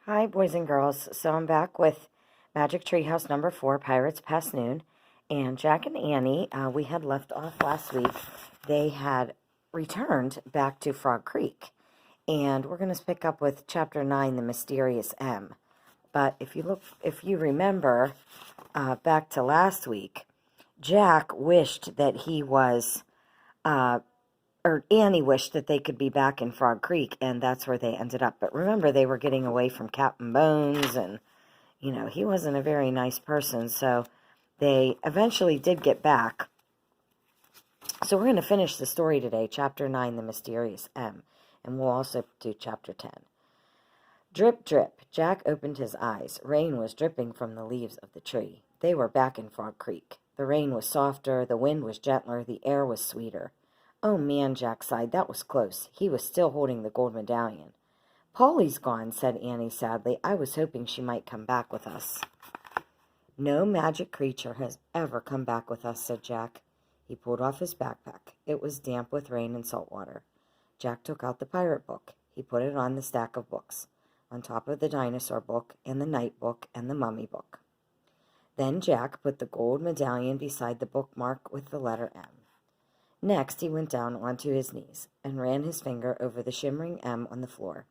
Hi, boys and girls. So I'm back with Magic Treehouse number 4, Pirates Past Noon. And Jack and Annie, we had left off last week. They had returned back to Frog Creek. And we're going to pick up with Chapter 9, The Mysterious M. But if you remember back to last week, Jack wished that he was or Annie wished that they could be back in Frog Creek, and that's where they ended up. But remember, they were getting away from Captain Bones, and, he wasn't a very nice person, so they eventually did get back. So we're going to finish the story today, Chapter 9, The Mysterious M, and we'll also do Chapter 10. Drip, drip. Jack opened his eyes. Rain was dripping from the leaves of the tree. They were back in Frog Creek. The rain was softer, the wind was gentler, the air was sweeter. Oh, man, Jack sighed. That was close. He was still holding the gold medallion. Polly's gone, said Annie sadly. I was hoping she might come back with us. No magic creature has ever come back with us, said Jack. He pulled off his backpack. It was damp with rain and salt water. Jack took out the pirate book. He put it on the stack of books, on top of the dinosaur book and the night book and the mummy book. Then Jack put the gold medallion beside the bookmark with the letter M. Next, he went down onto his knees and ran his finger over the shimmering M on the floor.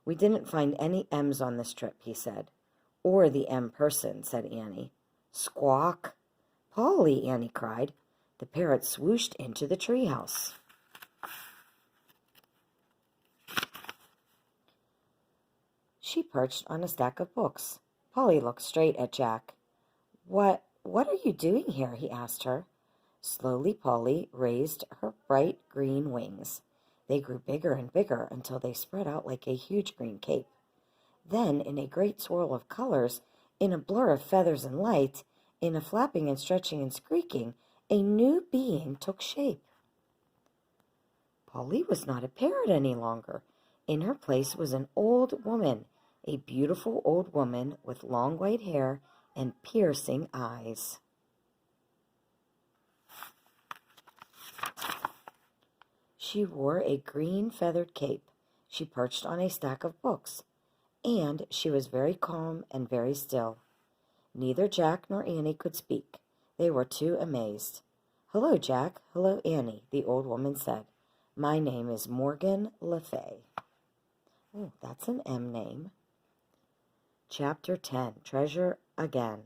We didn't find any M's on this trip, he said. Or the M person, said Annie. Squawk! Polly, Annie cried. The parrot swooshed into the treehouse. She perched on a stack of books. Polly looked straight at Jack. What are you doing here? He asked her. Slowly, Polly raised her bright green wings. They grew bigger and bigger until they spread out like a huge green cape. Then, in a great swirl of colors, in a blur of feathers and light, in a flapping and stretching and squeaking, a new being took shape. Polly was not a parrot any longer. In her place was an old woman, a beautiful old woman with long white hair and piercing eyes. She wore a green feathered cape. She perched on a stack of books, and she was very calm and very still. Neither Jack nor Annie could speak. They were too amazed. Hello, Jack. Hello, Annie, the old woman said. My name is Morgan Le Fay. Oh, that's an M name. Chapter 10, Treasure Again.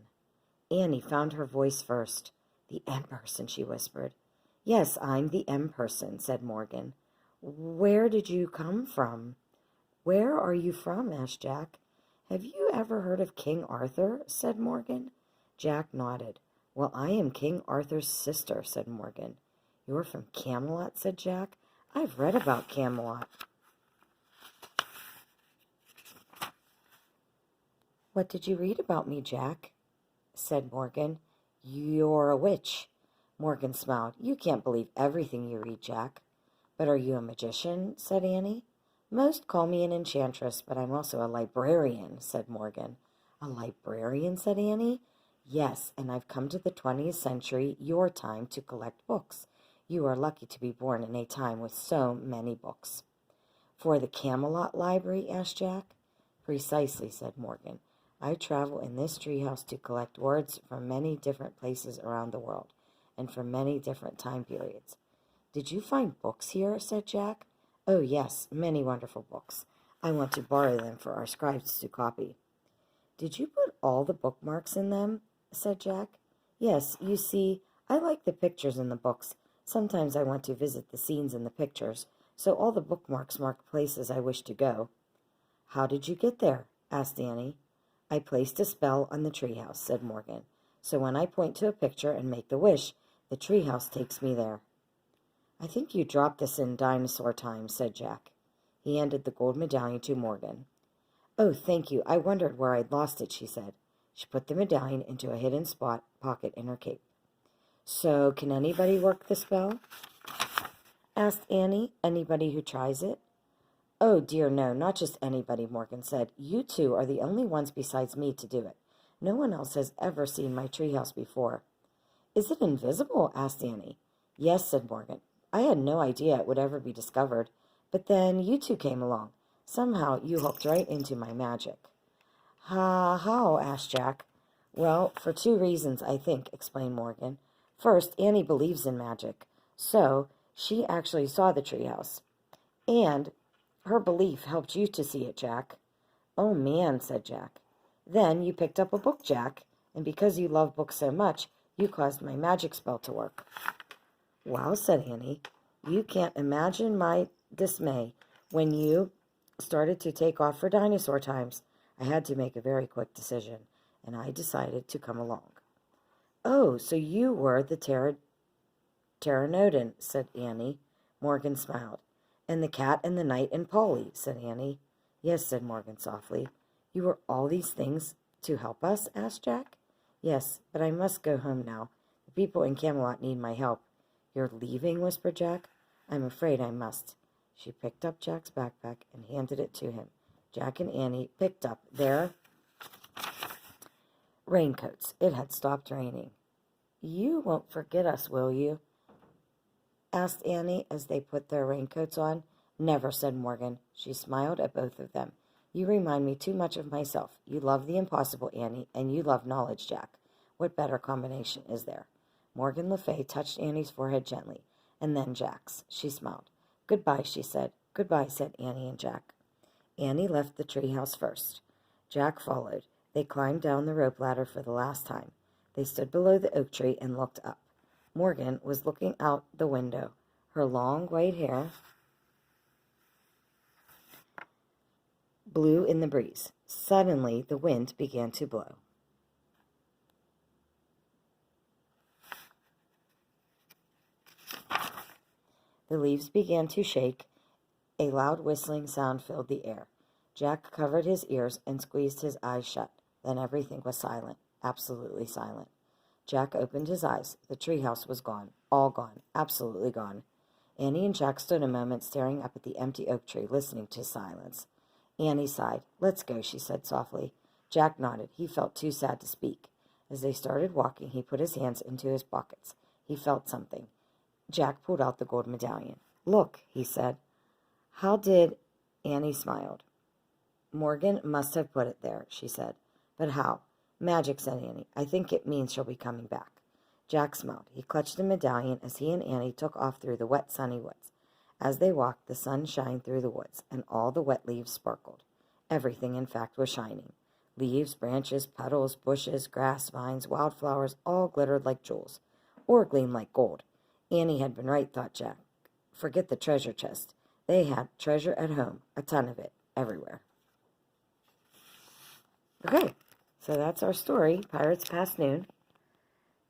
Annie found her voice first. The M person, she whispered. Yes, I'm the M person, said Morgan. Where did you come from? Where are you from? Asked Jack. Have you ever heard of King Arthur? Said Morgan. Jack nodded. Well, I am King Arthur's sister, said Morgan. You're from Camelot, said Jack. I've read about Camelot. What did you read about me, Jack? Said Morgan. You're a witch. Morgan smiled. You can't believe everything you read, Jack. But are you a magician? Said Annie. Most call me an enchantress, but I'm also a librarian, said Morgan. A librarian? Said Annie. Yes, and I've come to the 20th century, your time, to collect books. You are lucky to be born in a time with so many books. For the Camelot Library? Asked Jack. Precisely, said Morgan. I travel in this treehouse to collect words from many different places around the world, and from many different time periods. Did you find books here? Said Jack. Oh, yes, many wonderful books. I want to borrow them for our scribes to copy. Did you put all the bookmarks in them? Said Jack. Yes, you see, I like the pictures in the books. Sometimes I want to visit the scenes in the pictures, so all the bookmarks mark places I wish to go. How did you get there? Asked Annie. I placed a spell on the treehouse, said Morgan. So when I point to a picture and make the wish, the treehouse takes me there. I think you dropped this in dinosaur time, said Jack. He handed the gold medallion to Morgan. Oh, thank you. I wondered where I'd lost it, she said. She put the medallion into a hidden pocket in her cape. So, can anybody work the spell? Asked Annie. Anybody who tries it? Oh, dear, no, not just anybody, Morgan said. You two are the only ones besides me to do it. No one else has ever seen my treehouse before. Is it invisible? Asked Annie. Yes, said Morgan. I had no idea it would ever be discovered, but then you two came along. Somehow you hooked right into my magic. How? Asked Jack. Well, for two reasons, I think, explained Morgan. First, Annie believes in magic, so she actually saw the treehouse. And her belief helped you to see it, Jack. Oh, man, said Jack. Then you picked up a book, Jack, and because you love books so much, you caused my magic spell to work. Wow, said Annie. You can't imagine my dismay when you started to take off for dinosaur times. I had to make a very quick decision, and I decided to come along. Oh, so you were the pteranodon, said Annie. Morgan smiled. And the cat and the knight and Polly, said Annie. Yes, said Morgan softly. You were all these things to help us? Asked Jack. Yes, but I must go home now. The people in Camelot need my help. You're leaving? Whispered Jack. I'm afraid I must. She picked up Jack's backpack and handed it to him. Jack and Annie picked up their raincoats. It had stopped raining. You won't forget us, will you? Asked Annie as they put their raincoats on. Never, said Morgan. She smiled at both of them. You remind me too much of myself. You love the impossible, Annie, and you love knowledge, Jack. What better combination is there? Morgan Le Fay touched Annie's forehead gently, and then Jack's. She smiled. Goodbye, she said. Goodbye, said Annie and Jack. Annie left the treehouse first. Jack followed. They climbed down the rope ladder for the last time. They stood below the oak tree and looked up. Morgan was looking out the window. Her long white hair blew in the breeze. Suddenly, the wind began to blow. The leaves began to shake. A loud whistling sound filled the air. Jack covered his ears and squeezed his eyes shut. Then everything was silent, absolutely silent. Jack opened his eyes. The treehouse was gone, all gone, absolutely gone. Annie and Jack stood a moment staring up at the empty oak tree, listening to silence. Annie sighed. Let's go, she said softly. Jack nodded. He felt too sad to speak. As they started walking, he put his hands into his pockets. He felt something. Jack pulled out the gold medallion. Look, he said. How did... Annie smiled. Morgan must have put it there, she said. But how? Magic, said Annie. I think it means she'll be coming back. Jack smiled. He clutched the medallion as he and Annie took off through the wet, sunny woods. As they walked, the sun shined through the woods, and all the wet leaves sparkled. Everything, in fact, was shining. Leaves, branches, petals, bushes, grass, vines, wildflowers, all glittered like jewels, or gleamed like gold. Annie had been right, thought Jack. Forget the treasure chest. They had treasure at home, a ton of it, everywhere. Okay, so that's our story, Pirates Past Noon.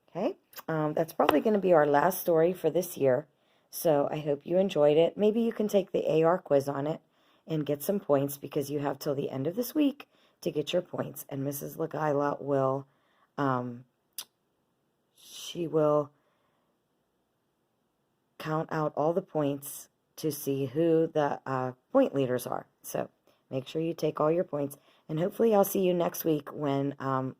Okay, that's probably going to be our last story for this year. So I hope you enjoyed it. Maybe you can take the AR quiz on it and get some points because you have till the end of this week to get your points. And Mrs. Lagila will, she will count out all the points to see who the point leaders are. So make sure you take all your points. And hopefully I'll see you next week when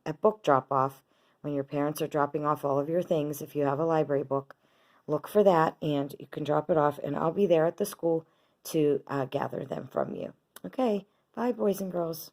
at book drop-off, when your parents are dropping off all of your things. If you have a library book, look for that and you can drop it off. And I'll be there at the school to gather them from you. Okay, bye, boys and girls.